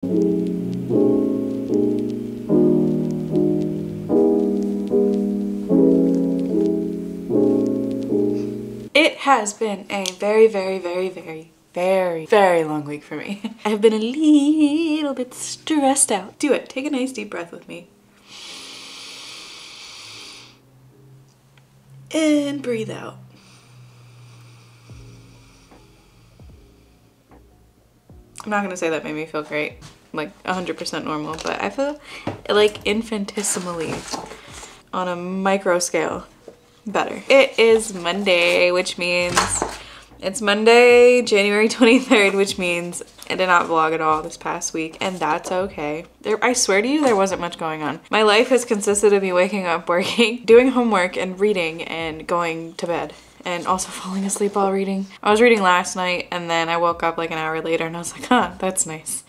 It has been a very, very, very, very, very, very long week for me. I've been a little bit stressed out. Do it. Take a nice deep breath with me. And breathe out. I'm not gonna say that made me feel great, like 100% normal, but I feel like infinitesimally on a micro scale better. It is Monday, which means it's Monday, January 23rd, which means I did not vlog at all this past week, and that's okay. I swear to you, there wasn't much going on. My life has consisted of me waking up, working, doing homework, and reading, and going to bed. And also falling asleep while reading. I was reading last night and then I woke up like an hour later and I was like, huh, that's nice.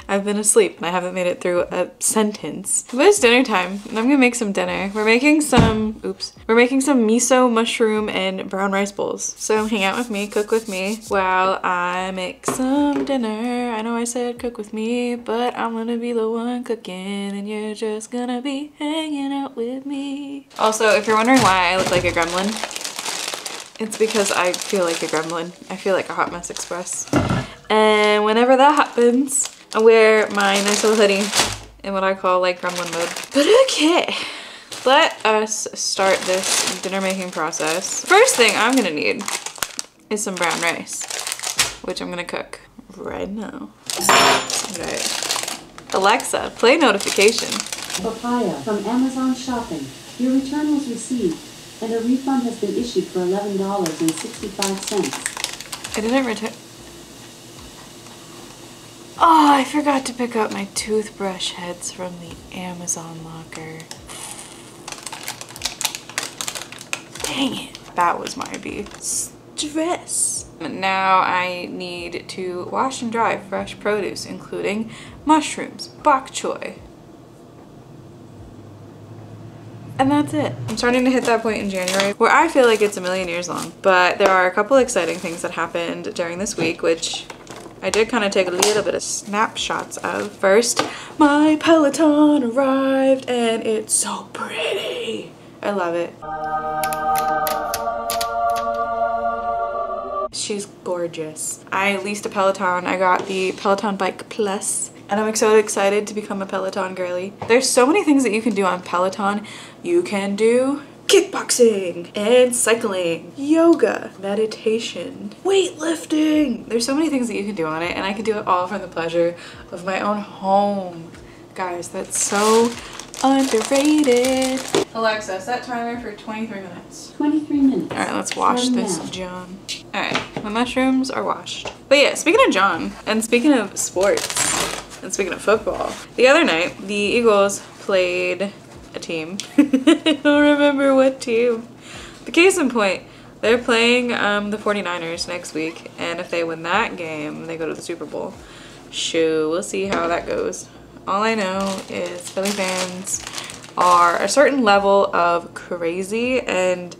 I've been asleep and I haven't made it through a sentence. But it's dinner time and I'm gonna make some dinner. We're making some miso, mushroom, and brown rice bowls. So hang out with me, cook with me while I make some dinner. I know I said cook with me, but I'm gonna be the one cooking and you're just gonna be hanging out with me. Also, if you're wondering why I look like a gremlin, it's because I feel like a gremlin. I feel like a Hot Mess Express. And whenever that happens, I wear my nice little hoodie in what I call like gremlin mode. But okay, let us start this dinner making process. First thing I'm gonna need is some brown rice, which I'm gonna cook right now. Right. Alexa, play notification. Papaya from Amazon Shopping. Your return was received. And a refund has been issued for $11.65. I didn't return. Oh, I forgot to pick up my toothbrush heads from the Amazon locker. Dang it. That was my stress. Now I need to wash and dry fresh produce, including mushrooms, bok choy. And that's it. I'm starting to hit that point in January where I feel like it's a million years long. But there are a couple exciting things that happened during this week, which I did kind of take a little bit of snapshots of. First, my Peloton arrived and it's so pretty. I love it. She's gorgeous. I leased a Peloton. I got the Peloton Bike Plus. And I'm so excited to become a Peloton girly. There's so many things that you can do on Peloton. You can do kickboxing and cycling, yoga, meditation, weightlifting. There's so many things that you can do on it and I can do it all from the pleasure of my own home. Guys, that's so underrated. Alexa, set timer for 23 minutes. 23 minutes. All right, let's wash this John. All right, my mushrooms are washed. But yeah, speaking of John, and speaking of sports, and speaking of football, the other night, the Eagles played a team. I don't remember what team. The case in point, they're playing the 49ers next week, and if they win that game, they go to the Super Bowl. Shoo, we'll see how that goes. All I know is Philly fans are a certain level of crazy, and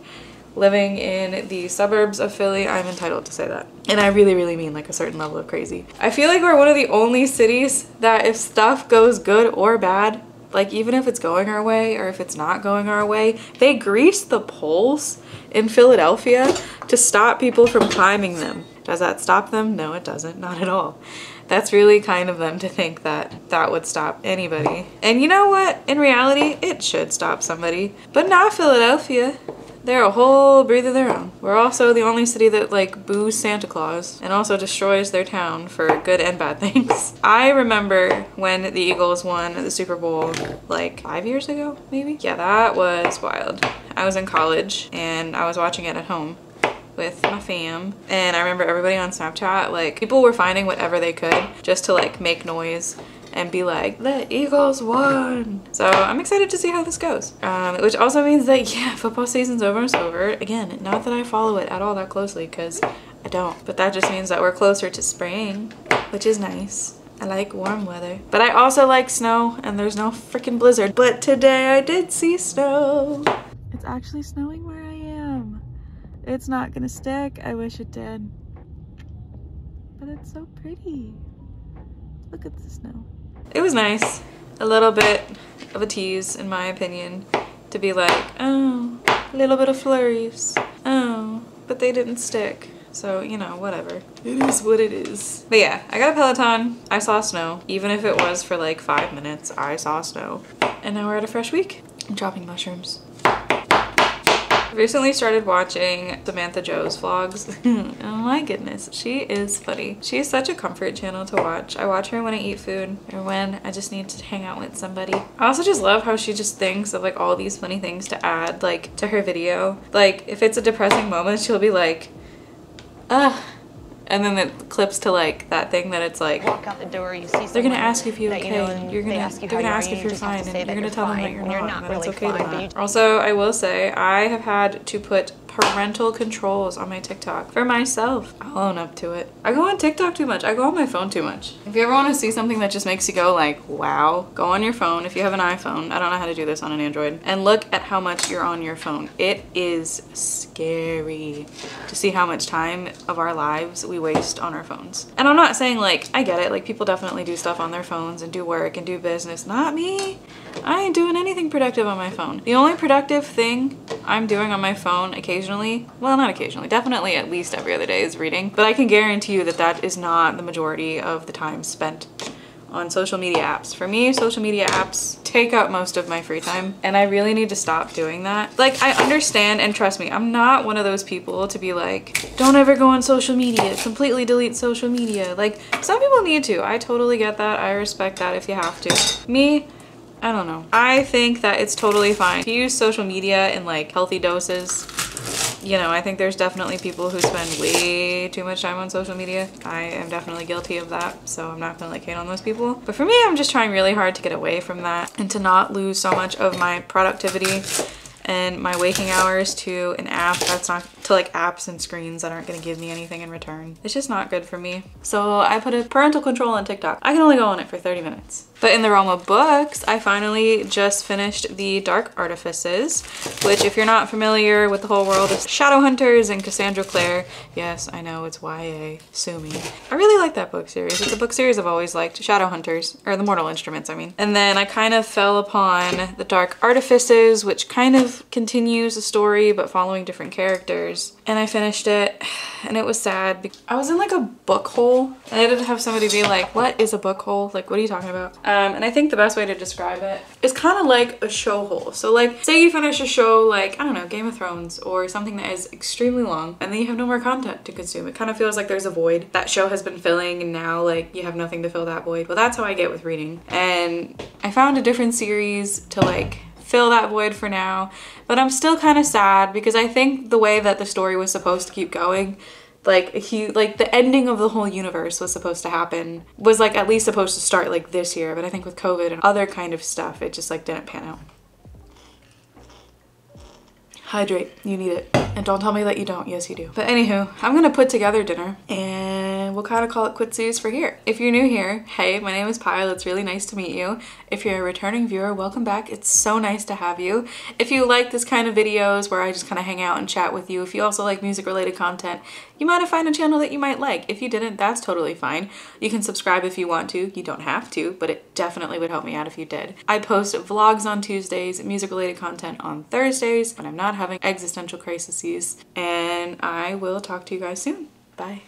living in the suburbs of Philly, I'm entitled to say that. And I really, really mean like a certain level of crazy. I feel like we're one of the only cities that if stuff goes good or bad, like even if it's going our way or if it's not going our way, they grease the poles in Philadelphia to stop people from climbing them. Does that stop them? No, it doesn't. Not at all. That's really kind of them to think that that would stop anybody. And you know what? In reality, it should stop somebody, but not Philadelphia. They're a whole breed of their own. We're also the only city that like boos Santa Claus and also destroys their town for good and bad things. I remember when the Eagles won the Super Bowl like 5 years ago, maybe? Yeah, that was wild. I was in college and I was watching it at home with my fam, and I remember everybody on Snapchat, like people were finding whatever they could just to like make noise and be like, the Eagles won. So I'm excited to see how this goes. Which also means that, yeah, football season's over, it's over. Again, not that I follow it at all that closely, because I don't. But that just means that we're closer to spring, which is nice. I like warm weather. But I also like snow, and there's no freaking blizzard. But today I did see snow. It's actually snowing where I am. It's not gonna stick. I wish it did. But it's so pretty. Look at the snow. It was nice. A little bit of a tease, in my opinion, to be like, oh, a little bit of flurries. Oh, but they didn't stick. So, you know, whatever. It is what it is. But yeah, I got a Peloton. I saw snow. Even if it was for like 5 minutes, I saw snow. And now we're at a fresh week. I'm chopping mushrooms. I recently started watching Samantha Joe's vlogs. Oh my goodness, she is funny. She's such a comfort channel to watch. I watch her when I eat food or when I just need to hang out with somebody. I also just love how she just thinks of like all these funny things to add like to her video. Like if it's a depressing moment, she'll be like, ugh. And then it clips to like that thing that it's like, walk out the door, you see they're gonna ask if you're that, okay. You know, and they're gonna ask if you're fine, and you're gonna tell them that you're not, and really it's okay to fine, not. Also, I will say I have had to put parental controls on my TikTok for myself. I'll own up to it. I go on TikTok too much. I go on my phone too much. If you ever want to see something that just makes you go like, wow, go on your phone. If you have an iPhone, I don't know how to do this on an Android, and look at how much you're on your phone. It is scary to see how much time of our lives we waste on our phones. And I'm not saying like, I get it, like people definitely do stuff on their phones and do work and do business. Not me. I ain't doing anything productive on my phone. The only productive thing I'm doing on my phone occasionally, well, not occasionally, definitely at least every other day, is reading. But I can guarantee you that that is not the majority of the time spent on social media apps. For me, social media apps take up most of my free time, and I really need to stop doing that. Like, I understand, and trust me, I'm not one of those people to be like, don't ever go on social media, completely delete social media. Like, some people need to. I totally get that. I respect that if you have to. Me, I don't know. I think that it's totally fine to use social media in like healthy doses. You know, I think there's definitely people who spend way too much time on social media. I am definitely guilty of that, so I'm not gonna like hate on those people. But for me, I'm just trying really hard to get away from that and to not lose so much of my productivity and my waking hours to an app that's not, to like apps and screens that aren't gonna give me anything in return. It's just not good for me. So I put a parental control on TikTok. I can only go on it for 30 minutes. But in the realm of books, I finally just finished The Dark Artifices, which if you're not familiar with the whole world of Shadowhunters and Cassandra Clare, yes, I know it's YA, sue me. I really like that book series. It's a book series I've always liked, Shadowhunters, or The Mortal Instruments, I mean. And then I kind of fell upon The Dark Artifices, which kind of continues the story, but following different characters. And I finished it, and it was sad. I was in like a book hole, and I didn't have somebody be like, what is a book hole? Like, what are you talking about? And I think the best way to describe it is kind of like a show hole. So like, say you finish a show like, I don't know, Game of Thrones or something that is extremely long, and then you have no more content to consume. It kind of feels like there's a void that show has been filling, and now like you have nothing to fill that void. Well, that's how I get with reading. And I found a different series to like fill that void for now, but I'm still kind of sad because I think the way that the story was supposed to keep going, like the ending of the whole universe was supposed to happen, was like at least supposed to start like this year, but I think with COVID and other kind of stuff, it just like didn't pan out. Hydrate, you need it. And don't tell me that you don't. Yes, you do. But anywho, I'm gonna put together dinner and we'll kind of call it quitsies for here. If you're new here, hey, my name is Pyle. It's really nice to meet you. If you're a returning viewer, welcome back. It's so nice to have you. If you like this kind of videos where I just kind of hang out and chat with you, if you also like music related content, you might have found a channel that you might like. If you didn't, that's totally fine. You can subscribe if you want to. You don't have to, but it definitely would help me out if you did. I post vlogs on Tuesdays, music related content on Thursdays when I'm not having existential crises, and I will talk to you guys soon. Bye.